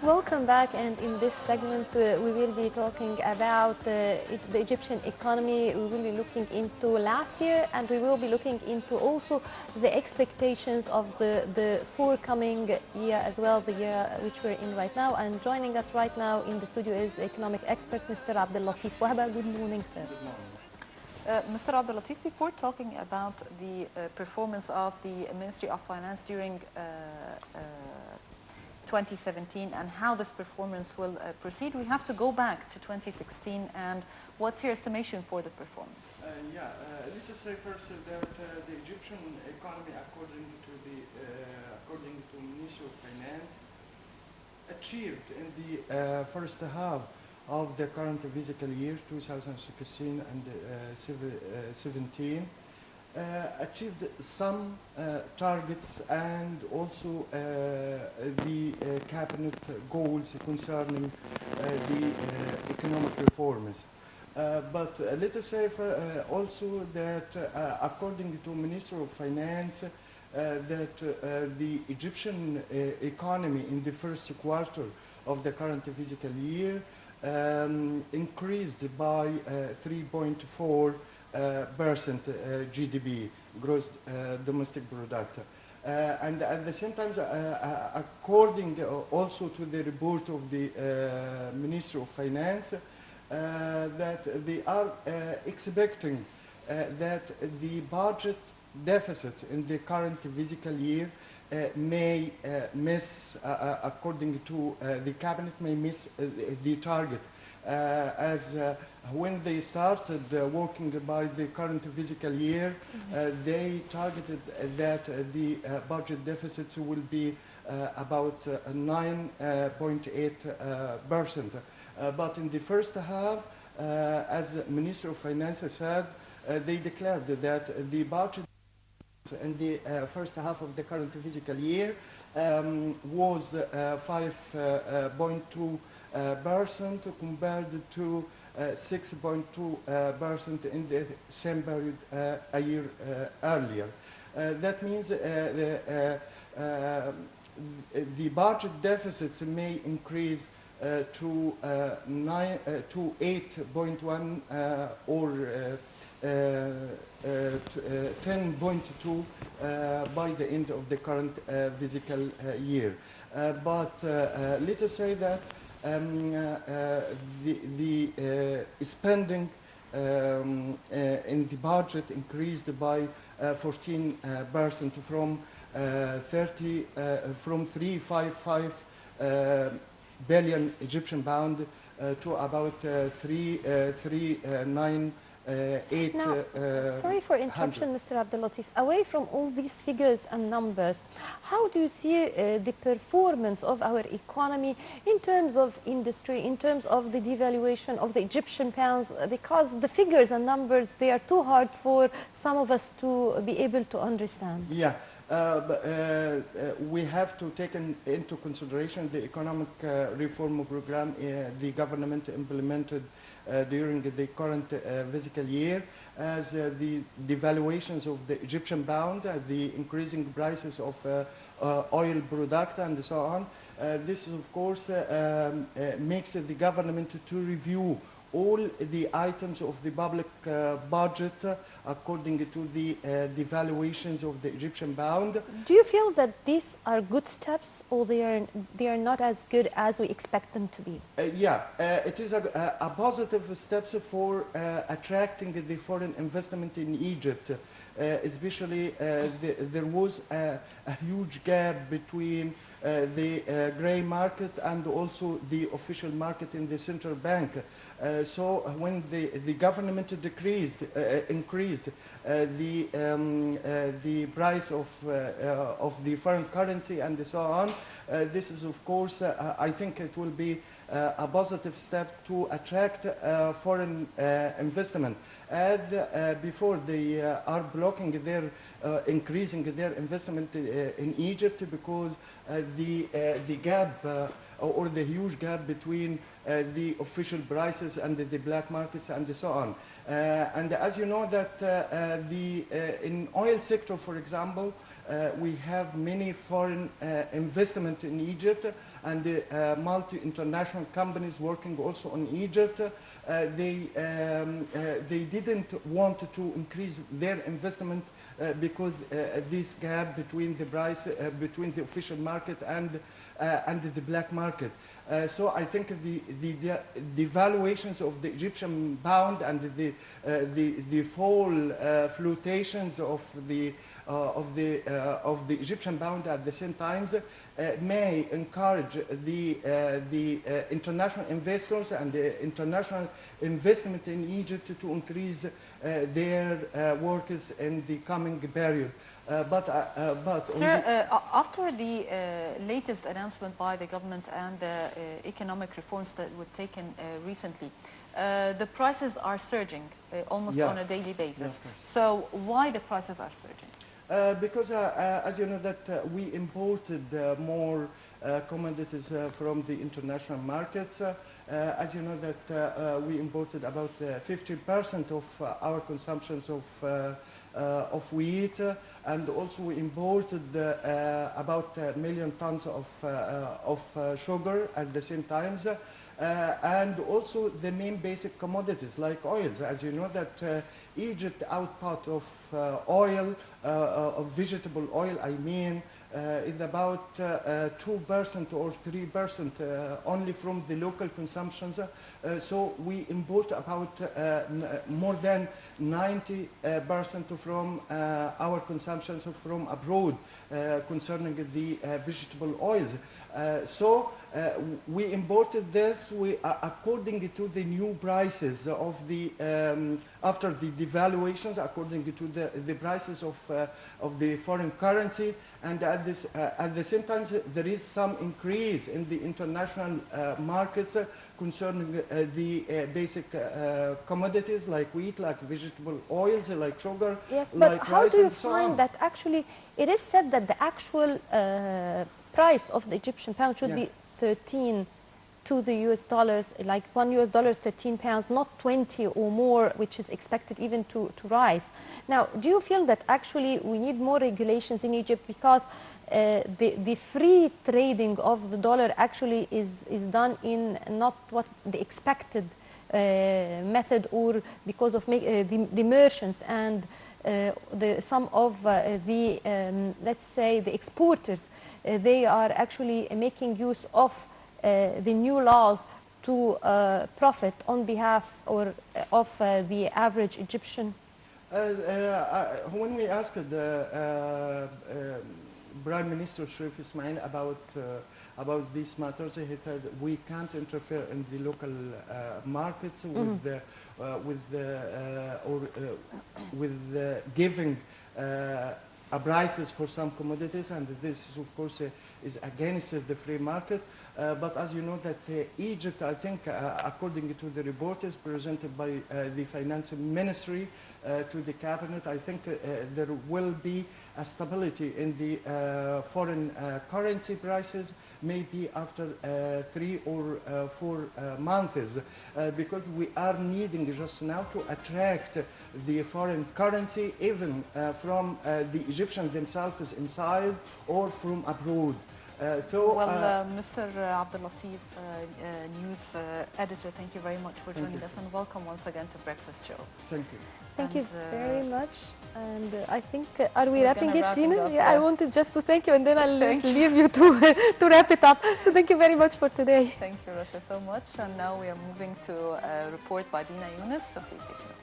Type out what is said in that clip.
Welcome back, and in this segment we will be talking about the Egyptian economy. We will be looking into last year, and we will be looking into also the expectations of the forthcoming year as well, the year which we're in right now. And joining us right now in the studio is economic expert Mr. Abdel Latif Wahba. Good morning, sir. Good morning. Mr. Abdel Latif, before talking about the performance of the Ministry of Finance during 2017 and how this performance will proceed, we have to go back to 2016. And what's your estimation for the performance? Let us say first that the Egyptian economy, according to Ministry of Finance, achieved in the first half of the current fiscal year 2016 and 17 achieved some targets and also the cabinet goals concerning the economic reforms. But let us say also that according to Minister of Finance, that the Egyptian economy in the first quarter of the current fiscal year increased by 3.4% GDP, gross domestic product. And at the same time, according also to the report of the Minister of Finance, that they are expecting that the budget deficit in the current fiscal year may miss, according to the cabinet, may miss the target. As when they started working by the current fiscal year, they targeted that the budget deficits will be about 9.8%. But in the first half, as the Minister of Finance said, they declared that the budget in the first half of the current fiscal year was 5.2% compared to 6.2% in the same period a year earlier. That means the budget deficits may increase to 8.1 or 10.2 by the end of the current fiscal year. But let us say that the spending in the budget increased by 14% from 355 billion Egyptian pound to about 339. Sorry for interruption, Mr. Abdel Latif. Away from all these figures and numbers, how do you see the performance of our economy in terms of industry, in terms of the devaluation of the Egyptian pounds? Because the figures and numbers, they are too hard for some of us to be able to understand. Yeah. We have to take into consideration the economic reform program the government implemented during the current fiscal year, as the devaluations of the Egyptian pound, the increasing prices of oil product and so on. This, of course, makes the government to review all the items of the public budget according to the devaluations of the Egyptian pound. Do you feel that these are good steps, or they are not as good as we expect them to be? It is a positive step for attracting the foreign investment in Egypt. Especially there was a huge gap between the grey market and also the official market in the central bank. So when the government increased the price of the foreign currency and so on, this is, of course, I think it will be a positive step to attract foreign investment. And before they are blocking their increasing their investment in Egypt because the gap or the huge gap between the official prices and the black markets and so on. And as you know that in oil sector, for example, we have many foreign investment in Egypt, and multi-international companies working also on Egypt. They didn't want to increase their investment because this gap between the price between the official market and the black market. So I think the devaluations of the Egyptian pound and the fall fluctuations of the Egyptian pound at the same time may encourage the international investors and the international investment in Egypt to increase their workers in the coming period. Sir, after the latest announcement by the government and the economic reforms that were taken recently, the prices are surging almost on a daily basis. So why the prices are surging? Because, as you know, that we imported more commodities from the international markets. As you know, that we imported about 50% of our consumptions of wheat, and also we imported about 1 million tons of sugar at the same time. And also the main basic commodities like oils. As you know that Egypt output of oil, of vegetable oil, I mean, is about 2% or 3% only from the local consumptions. So we import about more than 90% from our consumptions from abroad concerning the vegetable oils. So we imported this according to the new prices of the after the devaluations, according to the prices of the foreign currency, and at the same time there is some increase in the international markets concerning the basic commodities like wheat, like vegetable oils, like sugar. Yes, but like how rice, do you and so find on. that actually it is said that the actual price of the Egyptian pound should be 13 to the US dollars, like $1 is 13 pounds, not 20 or more, which is expected even to rise. Now, do you feel that actually we need more regulations in Egypt because the free trading of the dollar actually is done in not what the expected method, or because of the merchants and some of the, let's say, the exporters, they are actually making use of the new laws to profit on behalf or of the average Egyptian? When we asked the Prime Minister Sharif Ismail about these matters, he said we can't interfere in the local markets with giving prices for some commodities, and this is, of course, is against the free market. But as you know that Egypt, I think, according to the report is presented by the Finance Ministry to the Cabinet, I think there will be a stability in the foreign currency prices, maybe after 3 or 4 months, because we are needing just now to attract the foreign currency, even from the Egyptians themselves inside or from abroad. Mr. Abdel Latif, news editor, thank you very much for joining us, and welcome once again to Breakfast Show. Thank you. Thank you very much. And I think, are we wrapping it, Gina? Yeah, I wanted just to thank you, and then I'll leave you to wrap it up. So thank you very much for today. Thank you, Rasha, so much. And now we are moving to a report by Dina Yunus. So please take it.